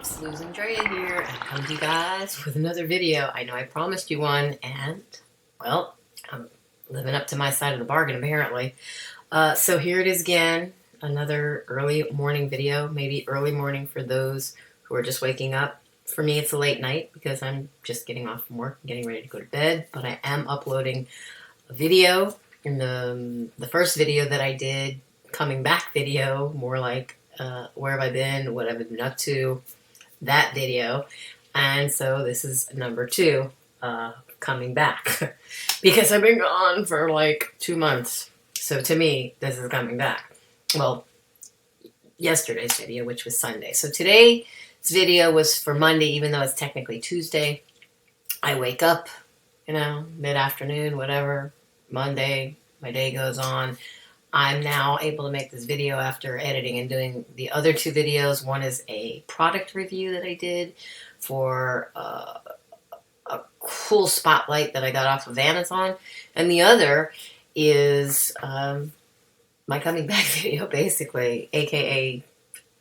It's LosingDrea here, and I come to you guys with another video. I know I promised you one, and, well, I'm living up to my side of the bargain, apparently. So here it is again, another early morning video, maybe early morning for those who are just waking up. For me, it's a late night because I'm just getting off from work and getting ready to go to bed, but I am uploading a video. In the first video that I did, coming back video, more like where have I been, what have I been up to, that video. And so this is number 2, coming back because I've been gone for like 2 months. So to me, this is coming back. Well, yesterday's video, which was Sunday. So today's video was for Monday, even though it's technically Tuesday. I wake up, mid-afternoon, whatever, Monday, my day goes on. I'm now able to make this video after editing and doing the other 2 videos. One is a product review that I did for a cool spotlight that I got off of Amazon. And the other is my coming back video, basically, aka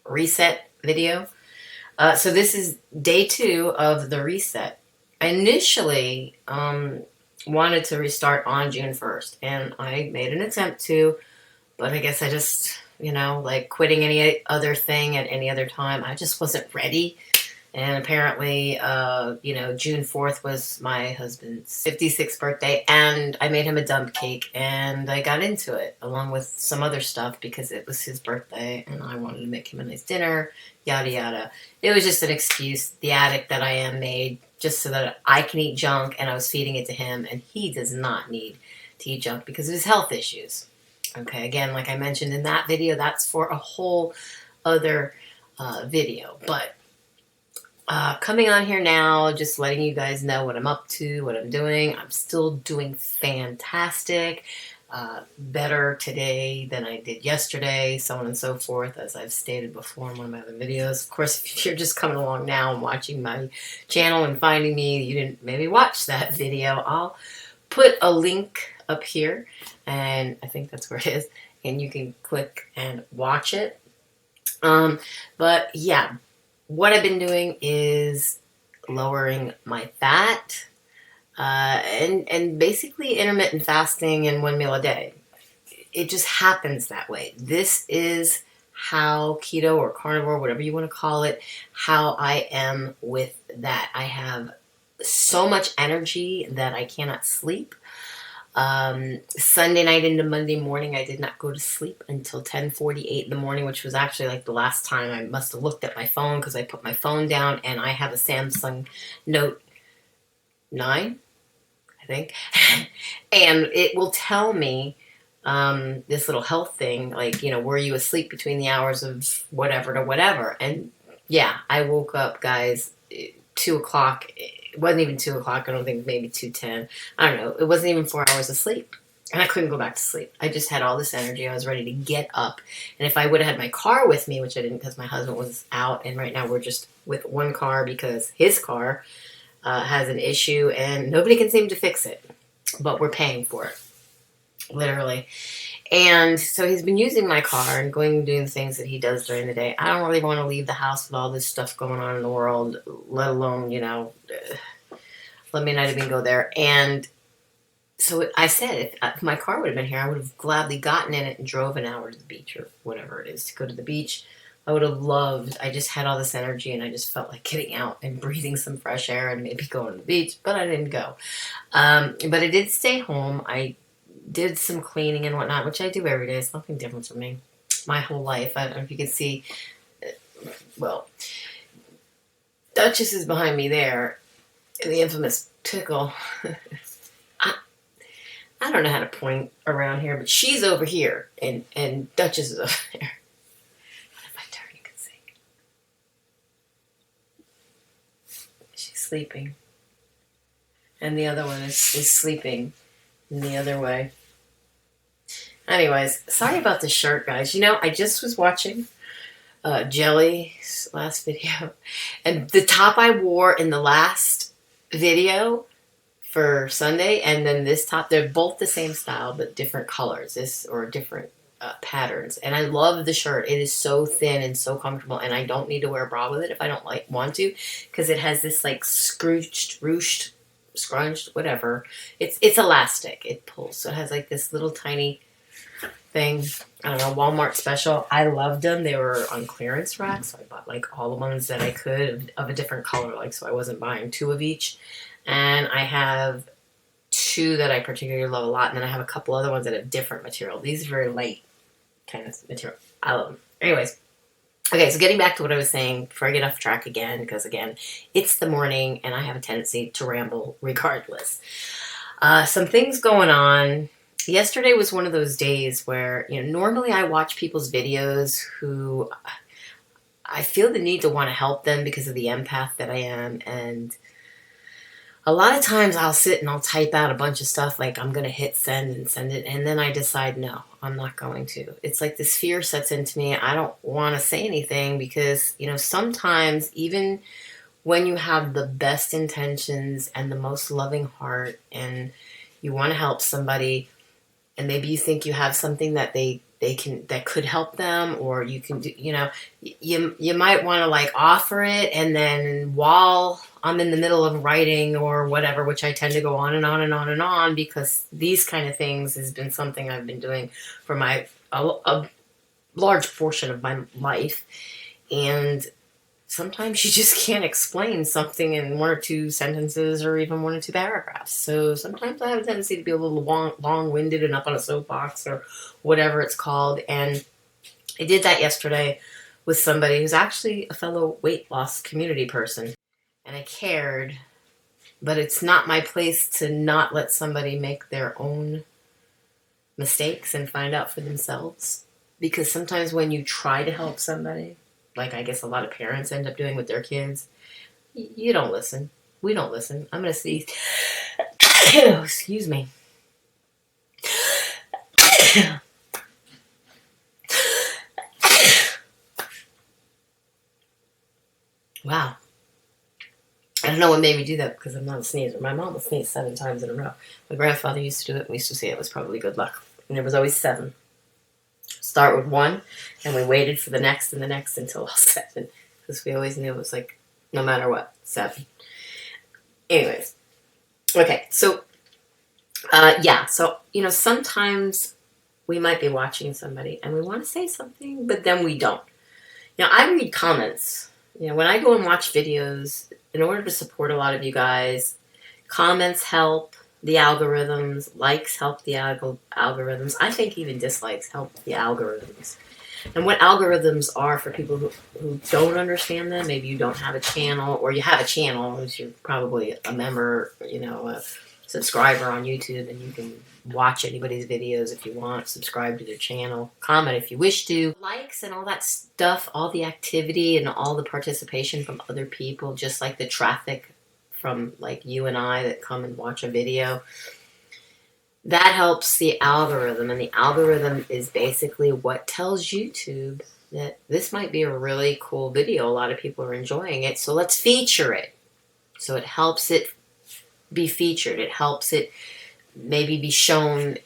reset video. So this is day 2 of the reset. I initially wanted to restart on June 1st, and I made an attempt to, but I guess I just, like quitting any other thing at any other time, I just wasn't ready. And apparently, June 4th was my husband's 56th birthday, and I made him a dump cake, and I got into it, along with some other stuff, because it was his birthday, and I wanted to make him a nice dinner, yada yada. It was just an excuse, the addict that I am made, just so that I can eat junk, and I was feeding it to him, and he does not need to eat junk because of his health issues. Okay, again, like I mentioned in that video, that's for a whole other video. But coming on here now, just letting you guys know what I'm up to, what I'm doing. I'm still doing fantastic. Better today than I did yesterday, so on and so forth, as I've stated before in one of my other videos. Of course, if you're just coming along now and watching my channel and finding me, you didn't maybe watch that video, I'll put a link up here, and I think that's where it is, and you can click and watch it. But yeah, what I've been doing is lowering my fat, and basically intermittent fasting and 1 meal a day. It just happens that way. This is how keto or carnivore, whatever you want to call it, how I am with that. I have so much energy that I cannot sleep. Sunday night into Monday morning, I did not go to sleep until 10:48 in the morning, which was actually like the last time I must have looked at my phone, because I put my phone down, and I have a Samsung Note 9, I think, and it will tell me this little health thing, like, were you asleep between the hours of whatever to whatever? And yeah, I woke up, guys, 2 o'clock. It wasn't even 2 o'clock. I don't think, maybe 2:10. I don't know. It wasn't even 4 hours of sleep. And I couldn't go back to sleep. I just had all this energy. I was ready to get up. And if I would have had my car with me, which I didn't because my husband was out, and right now we're just with one car because his car has an issue and nobody can seem to fix it. But we're paying for it. Literally. And so he's been using my car and going and doing the things that he does during the day. I don't really want to leave the house with all this stuff going on in the world, let alone, let me not even go there. And so I said, if my car would have been here, I would have gladly gotten in it and drove an hour to the beach or whatever it is to go to the beach. I would have loved, I just had all this energy and I just felt like getting out and breathing some fresh air and maybe going to the beach, but I didn't go. But I did stay home. I did some cleaning and whatnot, which I do every day. It's nothing different for me. My whole life. I don't know if you can see. Well, Duchess is behind me there. The infamous pickle. I don't know how to point around here, but she's over here, and Duchess is over there. If I turn, you can see. She's sleeping. And the other one is sleeping in the other way. Anyways, sorry about the shirt, guys. I just was watching Jelly's last video, and the top I wore in the last video for Sunday, and then this top, they're both the same style but different colors. Or different patterns. And I love the shirt. It is so thin and so comfortable, and I don't need to wear a bra with it if I don't want to, because it has this like scrunched, whatever. It's elastic. It pulls. So it has like this little tiny thing. I don't know, Walmart special. I loved them. They were on clearance rack, so I bought like all the ones that I could of a different color, like, so I wasn't buying 2 of each. And I have 2 that I particularly love a lot, and then I have a couple other ones that have different material. These are very light kind of material. I love them. Anyways, okay, so getting back to what I was saying before I get off track again, because again, it's the morning and I have a tendency to ramble regardless. Some things going on. Yesterday was one of those days where, normally I watch people's videos who I feel the need to want to help them because of the empath that I am. And a lot of times I'll sit and I'll type out a bunch of stuff like I'm going to hit send and send it. And then I decide, no, I'm not going to. It's like this fear sets into me. I don't want to say anything because, sometimes even when you have the best intentions and the most loving heart and you want to help somebody, and maybe you think you have something that that could help them, or you can do, you might want to like offer it, and then while I'm in the middle of writing or whatever, which I tend to go on and on and on and on, because these kind of things has been something I've been doing for a large portion of my life, and sometimes you just can't explain something in 1 or 2 sentences or even 1 or 2 paragraphs. So sometimes I have a tendency to be a little long-winded and up on a soapbox or whatever it's called. And I did that yesterday with somebody who's actually a fellow weight loss community person. And I cared, but it's not my place to not let somebody make their own mistakes and find out for themselves. Because sometimes when you try to help somebody, like I guess a lot of parents end up doing with their kids, you don't listen. We don't listen. I'm going to sneeze. Excuse me. Wow. I don't know what made me do that because I'm not a sneezer. My mom would sneeze 7 times in a row. My grandfather used to do it. We used to say it was probably good luck. And it was always 7. Start with 1, and we waited for the next and the next until all 7, because we always knew it was like, no matter what, 7. Anyways, okay, so, yeah, so, sometimes we might be watching somebody, and we want to say something, but then we don't. I read comments. When I go and watch videos, in order to support a lot of you guys, comments help the algorithms, likes help the algorithms. I think even dislikes help the algorithms. And what algorithms are, for people who don't understand them, maybe you don't have a channel, or you have a channel, which you're probably a member, a subscriber on YouTube, and you can watch anybody's videos if you want, subscribe to their channel, comment if you wish to. Likes and all that stuff, all the activity and all the participation from other people, just like the traffic from like you and I that come and watch a video, that helps the algorithm. And the algorithm is basically what tells YouTube that this might be a really cool video. A lot of people are enjoying it, so let's feature it. So it helps it be featured. It helps it maybe be shown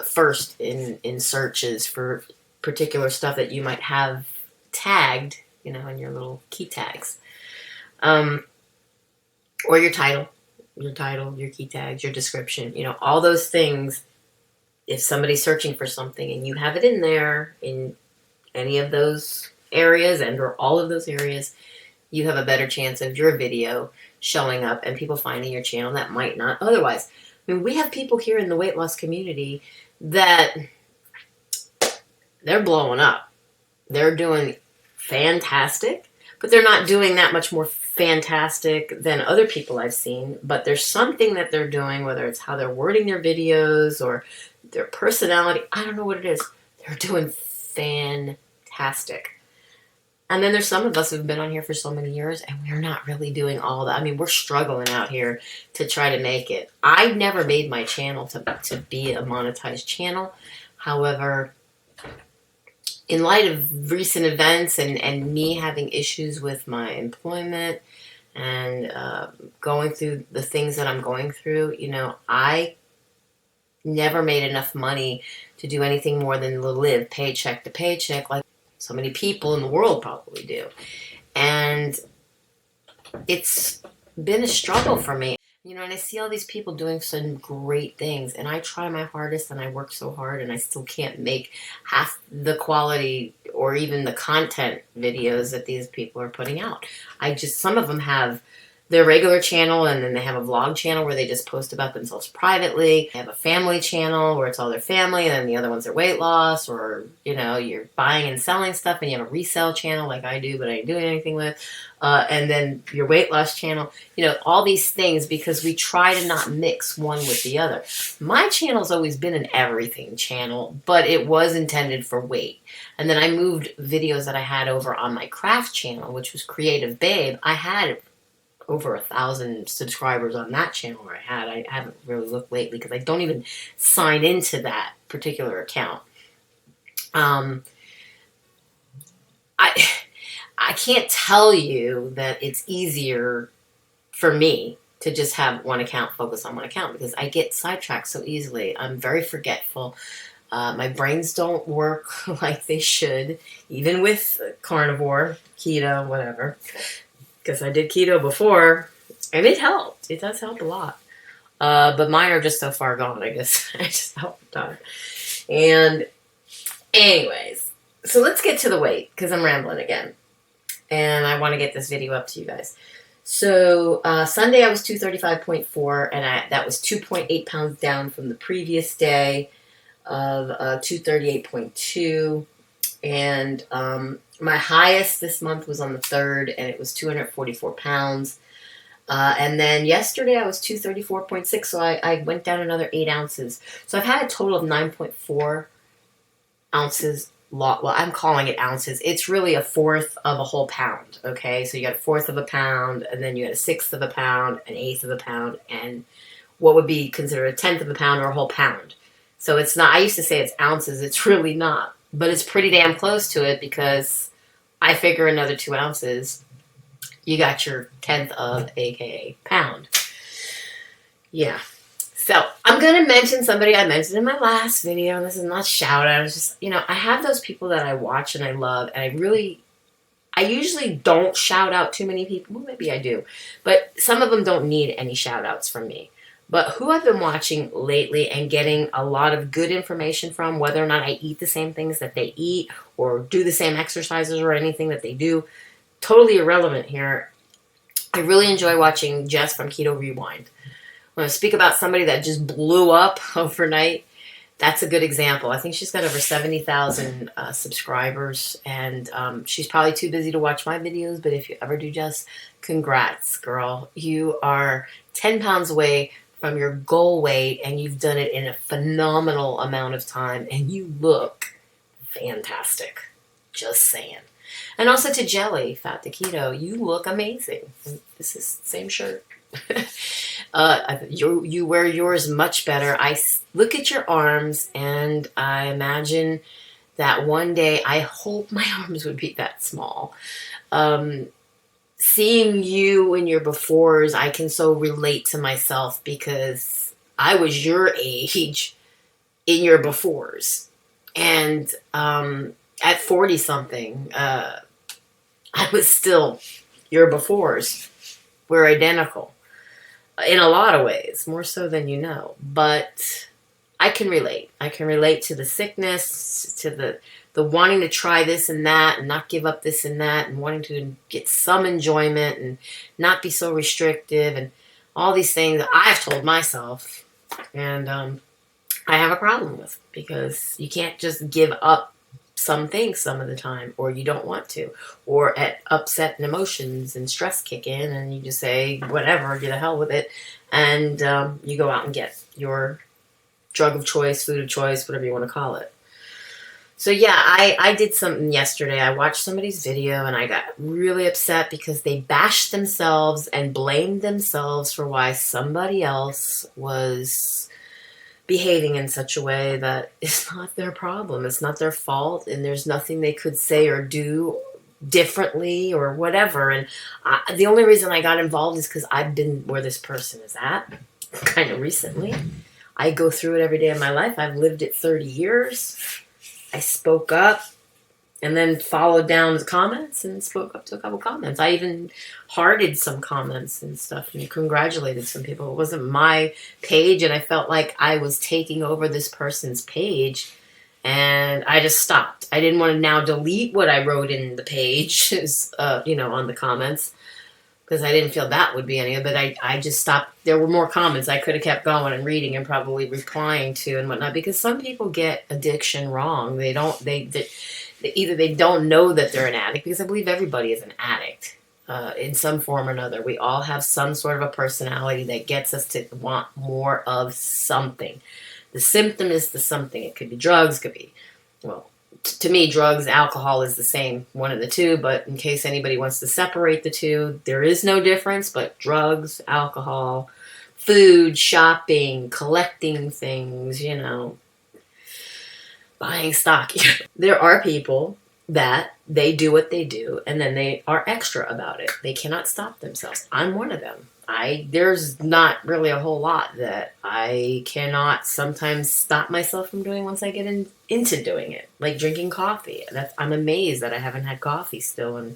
first in searches for particular stuff that you might have tagged, in your little key tags. Or your title, your key tags, your description, all those things. If somebody's searching for something and you have it in there in any of those areas or all of those areas, you have a better chance of your video showing up and people finding your channel that might not otherwise. We have people here in the weight loss community that they're blowing up. They're doing fantastic, but they're not doing that much more fantastic than other people I've seen. But there's something that they're doing, whether it's how they're wording their videos or their personality. I don't know what it is. They're doing fantastic. And then there's some of us who've been on here for so many years and we're not really doing all that. We're struggling out here to try to make it. I never made my channel to be a monetized channel. However, in light of recent events and me having issues with my employment and going through the things that I'm going through, I never made enough money to do anything more than live paycheck to paycheck, like so many people in the world probably do. And it's been a struggle for me. You know, and I see all these people doing some great things, and I try my hardest and I work so hard, and I still can't make half the quality or even the content videos that these people are putting out. Some of them have their regular channel, and then they have a vlog channel where they just post about themselves privately. They have a family channel where it's all their family, and then the other one's their weight loss, or, you know, you're buying and selling stuff, and you have a resale channel like I do, but I ain't doing anything with. And then your weight loss channel, you know, all these things, because we try to not mix one with the other. My channel's always been an everything channel, but it was intended for weight. And then I moved videos that I had over on my craft channel, which was Creative Babe. I had over 1,000 subscribers on that channel where I haven't really looked lately because I don't even sign into that particular account. I can't tell you that it's easier for me to just have one account, focus on one account, because I get sidetracked so easily. I'm very forgetful. My brains don't work like they should, even with carnivore, keto, whatever. Because I did keto before, and it helped. It does help a lot. But mine are just so far gone, I guess. I just helped done. And anyways, so let's get to the weight, because I'm rambling again. And I want to get this video up to you guys. So Sunday I was 235.4, and that was 2.8 pounds down from the previous day of 238.2. And my highest this month was on the 3rd, and it was 244 pounds. And then yesterday I was 234.6, so I went down another 8 ounces. So I've had a total of 9.4 ounces. Well, I'm calling it ounces. It's really 1/4 of a whole pound, okay? So you got 1/4 of a pound, and then you got 1/6 of a pound, 1/8 of a pound, and what would be considered 1/10 of a pound or a whole pound. So it's not, I used to say it's ounces. It's really not. But it's pretty damn close to it, because I figure another 2 ounces, you got your 1/10 of, aka pound. Yeah. So I'm going to mention somebody I mentioned in my last video, and this is not shout out. It's just, you know, I have those people that I watch and I love, and I usually don't shout out too many people. Well, maybe I do, but some of them don't need any shout outs from me. But who I've been watching lately and getting a lot of good information from, whether or not I eat the same things that they eat or do the same exercises or anything that they do, totally irrelevant here. I really enjoy watching Jess from Keto Rewind. When I speak about somebody that just blew up overnight, that's a good example. I think she's got over 70,000 subscribers, and she's probably too busy to watch my videos, but if you ever do, Jess, congrats, girl. You are 10 pounds away from your goal weight, and you've done it in a phenomenal amount of time, and you look fantastic. Just saying. And also to Jelly, Fat to Keto, you look amazing. This is the same shirt. You wear yours much better. I look at your arms, and I imagine that one day, I hope my arms would be that small. Seeing you in your befores, I can so relate to myself, because I was your age in your befores. And at 40 something, I was still your befores. We're identical in a lot of ways, more so than you know. But I can relate. I can relate to the sickness, to the wanting to try this and that and not give up this and that, and wanting to get some enjoyment and not be so restrictive, and all these things that I've told myself. And I have a problem with, because you can't just give up some things some of the time, or you don't want to, or at upset and emotions and stress kick in, and you just say, whatever, get the hell with it, and you go out and get your drug of choice, food of choice, whatever you want to call it. So yeah, I did something yesterday. I watched somebody's video, and I got really upset because they bashed themselves and blamed themselves for why somebody else was behaving in such a way that it's not their problem. It's not their fault, and there's nothing they could say or do differently or whatever. And the only reason I got involved is because I've been where this person is at kind of recently. I go through it every day of my life. I've lived it 30 years. I spoke up and then followed down the comments and spoke up to a couple comments. I even hearted some comments and stuff and congratulated some people. It wasn't my page, and I felt like I was taking over this person's page, and I just stopped. I didn't want to now delete what I wrote in the page, you know, on the comments, because I didn't feel that would be any of it. But I just stopped. There were more comments I could have kept going and reading and probably replying to and whatnot, because some people get addiction wrong. Either they don't know that they're an addict, because I believe everybody is an addict in some form or another. We all have some sort of a personality that gets us to want more of something. The symptom is the something. It could be drugs, could be, well, to me, drugs, alcohol is the same, one of the two, but in case anybody wants to separate the two, there is no difference, but drugs, alcohol, food, shopping, collecting things, you know, buying stock. There are people that they do what they do and then they are extra about it. They cannot stop themselves. I'm one of them. There's not really a whole lot that I cannot sometimes stop myself from doing once I get into doing it. Like drinking coffee. I'm amazed that I haven't had coffee still in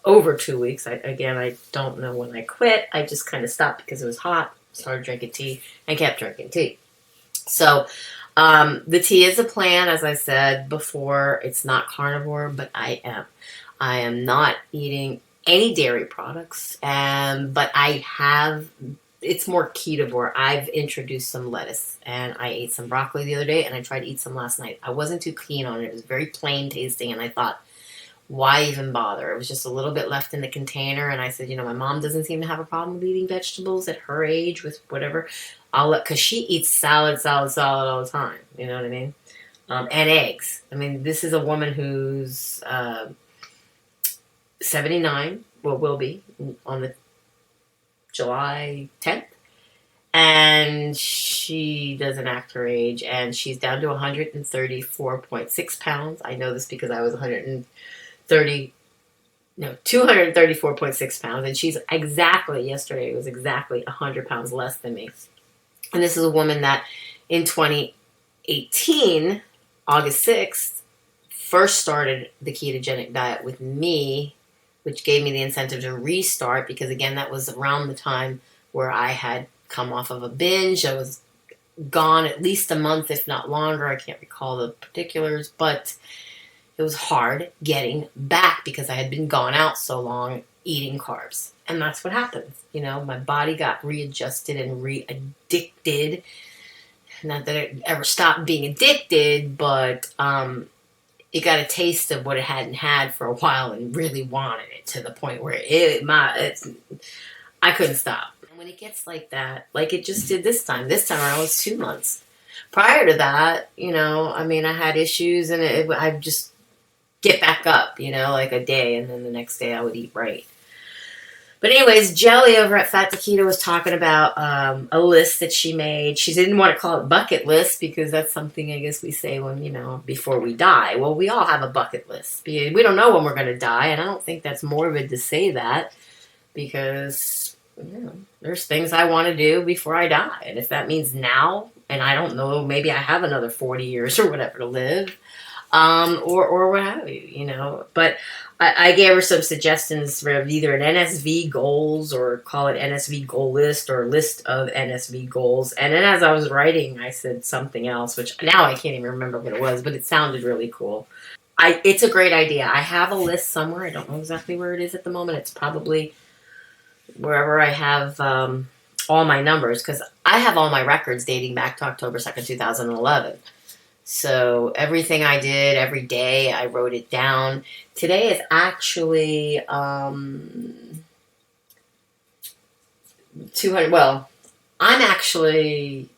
over 2 weeks. I don't know when I quit. I just kind of stopped because it was hot. Started drinking tea and kept drinking tea. So the tea is a plan, as I said before. It's not carnivore, but I am not eating any dairy products, but it's more ketovore. I've introduced some lettuce, and I ate some broccoli the other day, and I tried to eat some last night. I wasn't too keen on it. It was very plain tasting, and I thought, why even bother? It was just a little bit left in the container, and I said, you know, my mom doesn't seem to have a problem with eating vegetables at her age with whatever. Because she eats salad all the time. You know what I mean? And eggs. I mean, this is a woman who's 79, will be on the July 10th. And she doesn't act her age, and she's down to 134.6 pounds. I know this because I was 234.6 pounds, and she's yesterday was exactly 100 pounds less than me. And this is a woman that in 2018, August 6th, first started the ketogenic diet with me, which gave me the incentive to restart, because again, that was around the time where I had come off of a binge. I was gone at least a month, if not longer. I can't recall the particulars, but it was hard getting back because I had been gone out so long eating carbs. And that's what happens. You know, my body got readjusted and re-addicted. Not that it ever stopped being addicted, but it got a taste of what it hadn't had for a while and really wanted it, to the point where I couldn't stop. And when it gets like that, like it just did this time around, it was 2 months. Prior to that, you know, I mean, I had issues, and I'd just get back up, you know, like a day, and then the next day I would eat right. But anyways, Jelly over at 8th KETO was talking about a list that she made. She didn't want to call it bucket list, because that's something I guess we say when, you know, before we die. Well, we all have a bucket list. We don't know when we're going to die, and I don't think that's morbid to say that, because, you know, there's things I want to do before I die. And if that means now, and I don't know, maybe I have another 40 years or whatever to live, or what have you, you know. But I gave her some suggestions for either an NSV goals, or call it NSV goal list, or list of NSV goals. And then as I was writing, I said something else, which now I can't even remember what it was, but it sounded really cool. It's a great idea. I have a list somewhere. I don't know exactly where it is at the moment. It's probably wherever I have all my numbers, because I have all my records dating back to October 2nd, 2011. So everything I did every day, I wrote it down. Today is actually 200. Well, I'm actually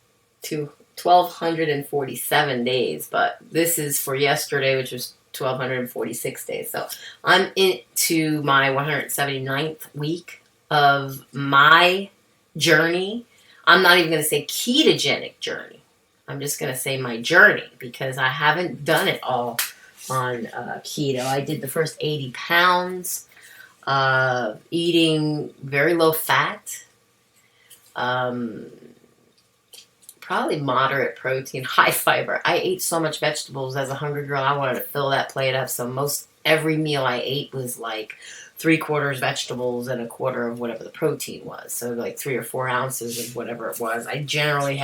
1,247 days, but this is for yesterday, which was 1,246 days. So I'm into my 179th week of my journey. I'm not even going to say ketogenic journey. I'm just going to say my journey, because I haven't done it all on keto. I did the first 80 pounds, eating very low fat, probably probably moderate protein, high fiber. I ate so much vegetables as a hungry girl. I wanted to fill that plate up. So most every meal I ate was like 3/4 vegetables and 1/4 of whatever the protein was. So like 3 or 4 ounces of whatever it was. I generally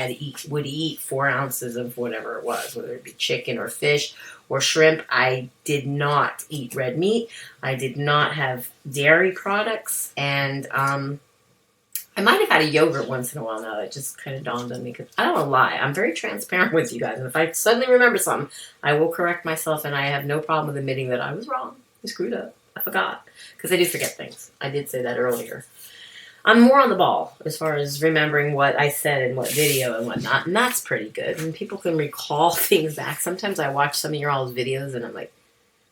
would eat 4 ounces of whatever it was, whether it be chicken or fish or shrimp. I did not eat red meat. I did not have dairy products, and I might have had a yogurt once in a while. Now it just kind of dawned on me, because I don't want to lie. I'm very transparent with you guys, and if I suddenly remember something, I will correct myself, and I have no problem with admitting that I was wrong. I screwed up. I forgot, because I do forget things. I did say that earlier. I'm more on the ball as far as remembering what I said in what video and whatnot, and that's pretty good. And people can recall things back. Sometimes I watch some of your all's videos, and I'm like,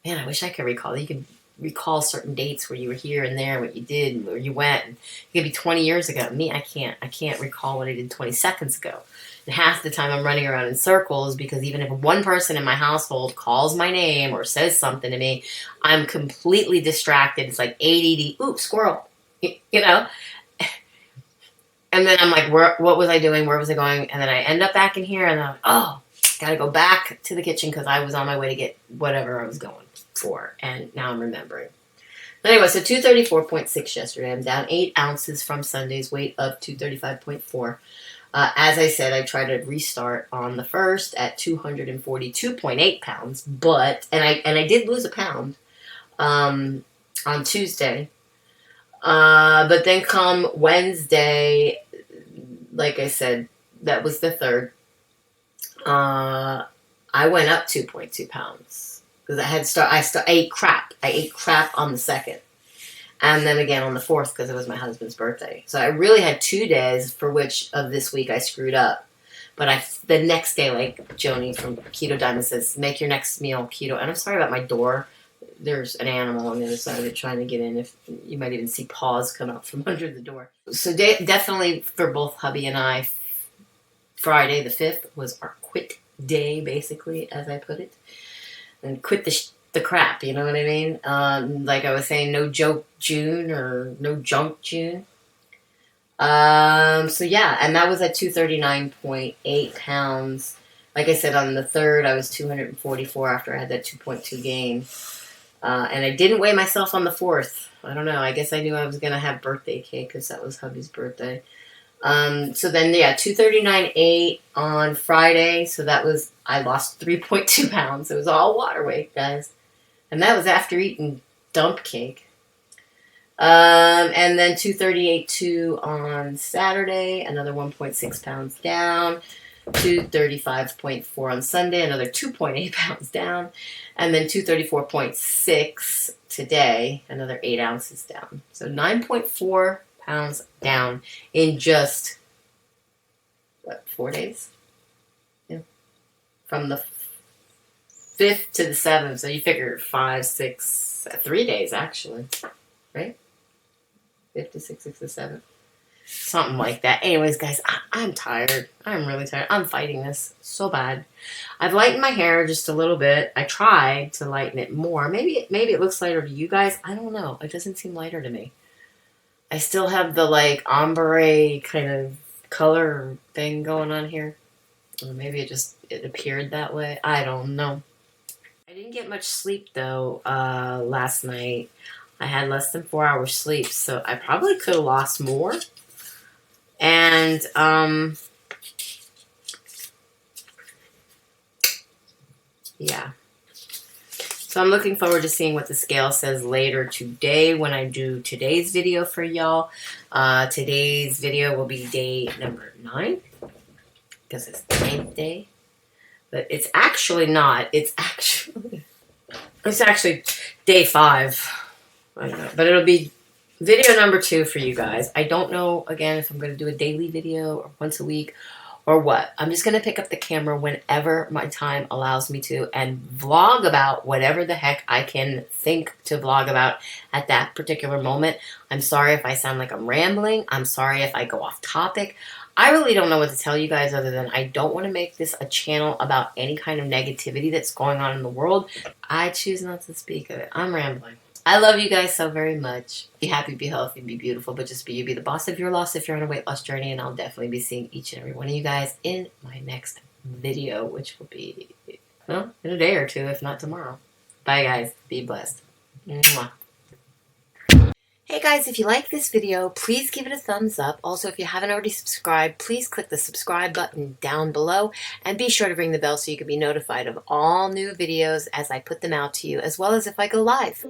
man, I wish I could recall. You can recall certain dates where you were here and there, what you did, and where you went. And it could be 20 years ago. Me, I can't recall what I did 20 seconds ago. And half the time I'm running around in circles, because even if one person in my household calls my name or says something to me, I'm completely distracted. It's like ADD. Ooh, squirrel. You know? And then I'm like, what was I doing? Where was I going? And then I end up back in here, and I'm like, oh, gotta go back to the kitchen because I was on my way to get whatever I was going for. And now I'm remembering. Anyway, so 234.6 yesterday. I'm down 8 ounces from Sunday's weight of 235.4. As I said, I tried to restart on the 1st at 242.8 pounds, but I did lose a pound on Tuesday. But then come Wednesday, like I said, that was the 3rd. I went up 2.2 pounds because I ate crap. I ate crap on the 2nd. And then again on the 4th because it was my husband's birthday. So I really had 2 days for which of this week I screwed up. But the next day, like Joni from Keto Diamond says, make your next meal keto. And I'm sorry about my door. There's an animal on the other side of it trying to get in. If you might even see paws come out from under the door. So definitely for both hubby and I, Friday the 5th was our quit day, basically, as I put it. And quit the crap, you know what I mean? Like I was saying, no joke June or no junk June. So yeah, and that was at 239.8 pounds. Like I said, on the 3rd, I was 244 after I had that 2.2 gain. And I didn't weigh myself on the 4th. I don't know. I guess I knew I was going to have birthday cake because that was hubby's birthday. So then, yeah, 239.8 on Friday. So that was, I lost 3.2 pounds. It was all water weight, guys. And that was after eating dump cake. And then 238.2 on Saturday, another 1.6 pounds down. 235.4 on Sunday, another 2.8 pounds down. And then 234.6 today, another 8 ounces down. So 9.4 pounds down in just, 4 days? Yeah. From the 5th to the 7th. So you figure 5, 6, 3 days actually, right? 5th to 6, 6 to 7. Something like that. Anyways, guys, I'm tired. I'm really tired. I'm fighting this so bad. I've lightened my hair just a little bit. I tried to lighten it more. Maybe it looks lighter to you guys. I don't know. It doesn't seem lighter to me. I still have the like ombre kind of color thing going on here. Or maybe it appeared that way. I don't know. I didn't get much sleep though last night. I had less than 4 hours sleep, so I probably could have lost more. And yeah. So I'm looking forward to seeing what the scale says later today when I do today's video for y'all. Today's video will be day number 9 because it's the 9th day. But it's actually not. It's actually day 5. I don't know. But it'll be video number 2 for you guys. I don't know, again, if I'm going to do a daily video or once a week or what. I'm just going to pick up the camera whenever my time allows me to and vlog about whatever the heck I can think to vlog about at that particular moment. I'm sorry if I sound like I'm rambling. I'm sorry if I go off topic. I really don't know what to tell you guys other than I don't want to make this a channel about any kind of negativity that's going on in the world. I choose not to speak of it. I'm rambling. I love you guys so very much. Be happy, be healthy, be beautiful, but just be you. Be the boss of your loss if you're on a weight loss journey. And I'll definitely be seeing each and every one of you guys in my next video, which will be, well, in a day or two, if not tomorrow. Bye, guys. Be blessed. Mwah. Hey guys, if you like this video, please give it a thumbs up. Also, if you haven't already subscribed, please click the subscribe button down below and be sure to ring the bell so you can be notified of all new videos as I put them out to you, as well as if I go live.